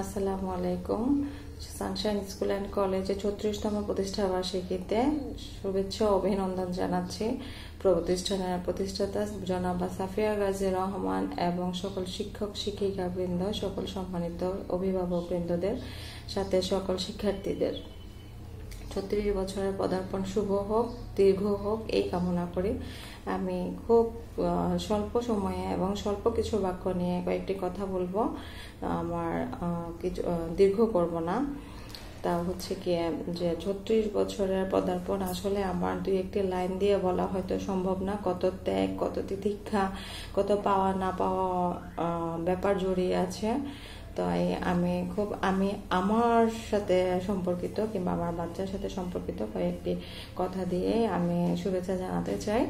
আসসালামু আলাইকুম। Sunshine school and কলেজে ৩৬তম প্রতিষ্ঠা বার্ষিকীতে শুভেচ্ছা ও অভিনন্দন জানাচ্ছি প্রতিষ্ঠানের প্রতিষ্ঠাতা জনাব সাফিয়া গাজী রহমান এবং সকল শিক্ষক শিক্ষিকা বৃন্দ, সকল সম্মানিত অভিভাবক বৃন্দদের সাথে সকল শিক্ষার্থীদের ৩৬ বছরের পদার্পণ শুভ হোক, দীর্ঘ হোক এই কামনা করি। আমি খুব স্বল্প সময়ে এবং স্বল্প কিছু বাক্য নিয়ে কয়েকটি কথা বলবো, আমার কিছু দীর্ঘ করব না। তা হচ্ছে কি যে ৩৬ বছরের পদার্পণ আসলে আমার দুই একটি লাইন দিয়ে বলা হয়তো সম্ভব না। কত ত্যাগ, কত তিতিক্ষা, কত পাওয়া না পাওয়া ব্যাপার জড়িয়ে আছে। তাই আমি আমার সাথে সম্পর্কিত কিংবা আমার বাচ্চার সাথে সম্পর্কিত কয়েকটি কথা দিয়ে আমি শুভেচ্ছা জানাতে চাই।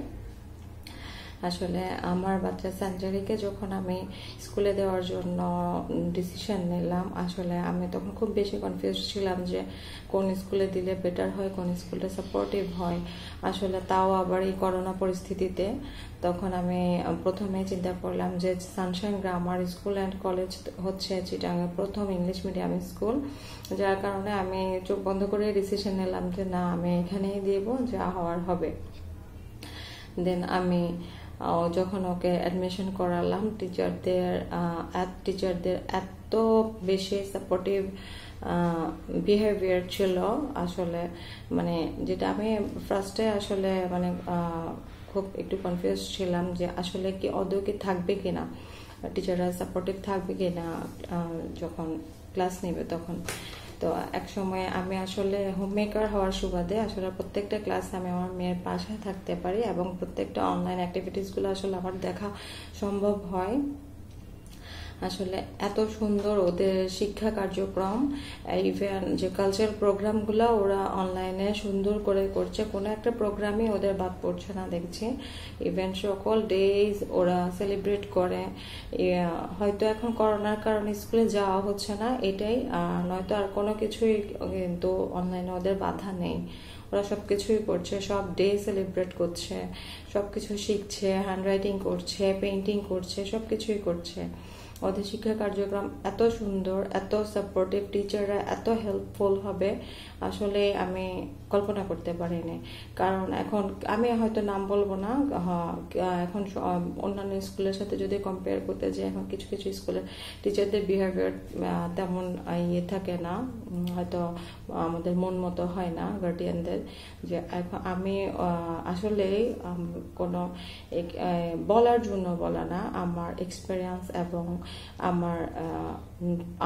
আসলে আমার বাচ্চা সানজারিকে যখন আমি স্কুলে দেওয়ার জন্য ডিসিশন নিলাম, আসলে আমি তখন খুব বেশি কনফিউজ ছিলাম যে কোন স্কুলে দিলে বেটার হয়, কোন স্কুলটা সাপোর্টিভ হয়। আসলে তাও আবার এই করোনা পরিস্থিতিতে তখন আমি প্রথমে চিন্তা করলাম যে Sunshine grammar school and college হচ্ছে চিটাগাংয়ের প্রথম ইংলিশ মিডিয়াম স্কুল, যার কারণে আমি চোখ বন্ধ করে ডিসিশন নিলাম যে না, আমি এখানেই দিব, যা হওয়ার হবে। দেন আমি যখন ওকে অ্যাডমিশন করালাম, টিচারদের এত বেশি সাপোর্টিভ বিহেভিয়ার ছিল। আসলে মানে যেটা আমি ফার্স্টে আসলে মানে খুব একটু কনফিউজ ছিলাম যে আসলে কি আদৌ কি থাকবে কিনা, টিচাররা সাপোর্টিভ থাকবে কিনা যখন ক্লাস নেবে তখন। তো এক সময় আমি আসলে হোমমেকার হওয়ার সুবাদে আসলে প্রত্যেকটা ক্লাসে আমি আমার মেয়ের পাশে থাকতে পারি এবং প্রত্যেকটা অনলাইন অ্যাক্টিভিটিসগুলো আসলে আমার দেখা সম্ভব হয়। আসলে এত সুন্দর ওদের শিক্ষা কার্যক্রম, ইভেন যে কালচারাল প্রোগ্রামগুলো ওরা অনলাইনে সুন্দর করে করছে, কোনো একটা প্রোগ্রামই ওদের বাদ পড়ছে না দেখছি। ইভেন সকল ডেজ ওরা সেলিব্রেট করে। হয়তো এখন করোনার কারণে স্কুলে যাওয়া হচ্ছে না এটাই, নয়তো আর কোনো কিছুই কিন্তু অনলাইনে ওদের বাধা নেই। ওরা সবকিছুই করছে, সব ডে সেলিব্রেট করছে, সবকিছু শিখছে, হ্যান্ডরাইটিং করছে, পেইন্টিং করছে, সবকিছুই করছে। ওদের শিক্ষা কার্যক্রম এত সুন্দর, এত সাপোর্টিভ, টিচাররা এত হেল্পফুল হবে আসলে আমি কল্পনা করতে পারিনি। কারণ এখন আমি হয়তো নাম বলবো না, এখন অন্যান্য স্কুলের সাথে যদি কম্পেয়ার করতে যাই, এখন কিছু কিছু স্কুলের টিচারদের বিহেভিয়ার তেমন ইয়ে থাকে না, হয়তো আমাদের মন মতো হয় না গার্ডিয়ানদের। যে এখন আমি আসলে কোনো বলার জন্য বলা না, আমার এক্সপেরিয়েন্স এবং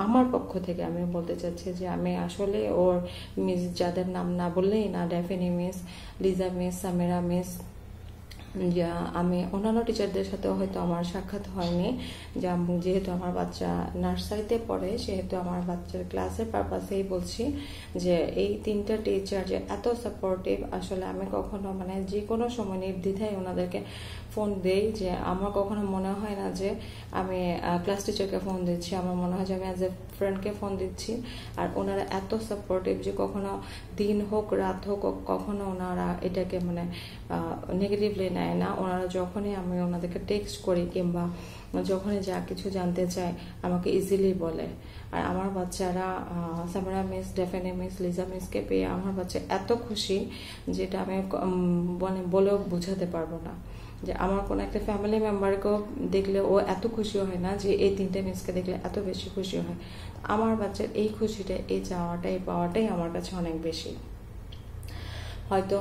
আমার পক্ষ থেকে আমি বলতে চাচ্ছি যে আমি আসলে ওর মিস, যাদের নাম না বললেই না, definitely miss, Liza miss, Samira miss, যা আমি অন্যান্য টিচারদের সাথে হয়তো আমার সাক্ষাৎ হয়নি, যেহেতু আমার বাচ্চা নার্সারিতে পড়ে সেহেতু আমার বাচ্চার ক্লাসের পারপাসেই বলছি যে এই তিনটা টিচার যে এত সাপোর্টিভ, আসলে আমি কখনো মানে যে কোনো সময় নির্দ্বিধায় ওনাদেরকে ফোন দেই। যে আমার কখনো মনে হয় না যে আমি ক্লাস টিচারকে ফোন দিচ্ছি, আমার মনে হয় যে আমি অ্যাজ এ ফ্রেন্ডকে ফোন দিচ্ছি। আর ওনারা এত সাপোর্টিভ যে কখনো দিন হোক রাত হোক কখনো ওনারা এটাকে মানে নেগেটিভলি নেয় না। ওনারা যখনই আমি ওনাদেরকে টেক্সট করি কিংবা যখনই যা কিছু জানতে চায় আমাকে ইজিলি বলে। আর আমার বাচ্চারা সামিরা মিস, ডেফিনি মিস, লিজা মিসকে পেয়ে আমার বাচ্চা এত খুশি যেটা আমি মানে বলেও বোঝাতে পারবো না। যে আমার কোনো একটা ফ্যামিলি মেম্বারকেও দেখলে ও এত খুশি হয় না যে এই তিনটে মিসকে দেখলে এত বেশি খুশি হয়। আমার বাচ্চার এই খুশিটা, এই চাওয়াটা, এই পাওয়াটাই আমার কাছে অনেক বেশি। হয়তো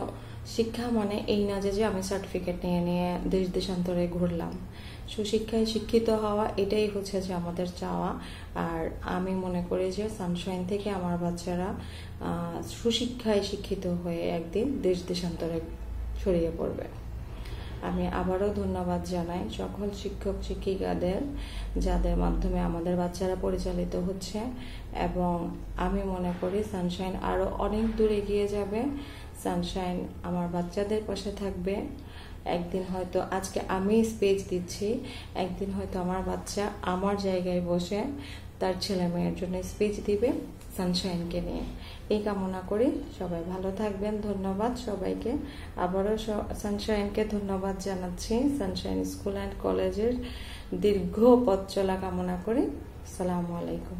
শিক্ষা মানে এই না যে আমি সার্টিফিকেট নিয়ে নিয়ে দেশ দেশান্তরে ঘুরলাম। সুশিক্ষায় শিক্ষিত হওয়া, এটাই হচ্ছে যে আমাদের চাওয়া। আর আমি মনে করি যে সানশাইন থেকে আমার বাচ্চারা সুশিক্ষায় শিক্ষিত হয়ে একদিন দেশ দেশান্তরে ছড়িয়ে পড়বে। আমি আবারও ধন্যবাদ জানাই সকল শিক্ষক শিক্ষিকাদের, যাদের মাধ্যমে আমাদের বাচ্চারা পরিচালিত হচ্ছে। এবং আমি মনে করি সানশাইন আরো অনেক দূর এগিয়ে যাবে। সানশাইন আমার বাচ্চাদের পাশে থাকবে। একদিন হয়তো আজকে আমি স্পিচ দিচ্ছি, একদিন হয়তো আমার বাচ্চা আমার জায়গায় বসে তার ছেলে মেয়ের জন্য স্পিচ দিবে সানশাইনকে নিয়ে। এই কামনা করি। সবাই ভালো থাকবেন। ধন্যবাদ সবাইকে। আবারও সানশাইনকে ধন্যবাদ জানাচ্ছি। সানশাইন স্কুল অ্যান্ড কলেজের দীর্ঘ পথ চলা কামনা করি। আসসালামু আলাইকুম।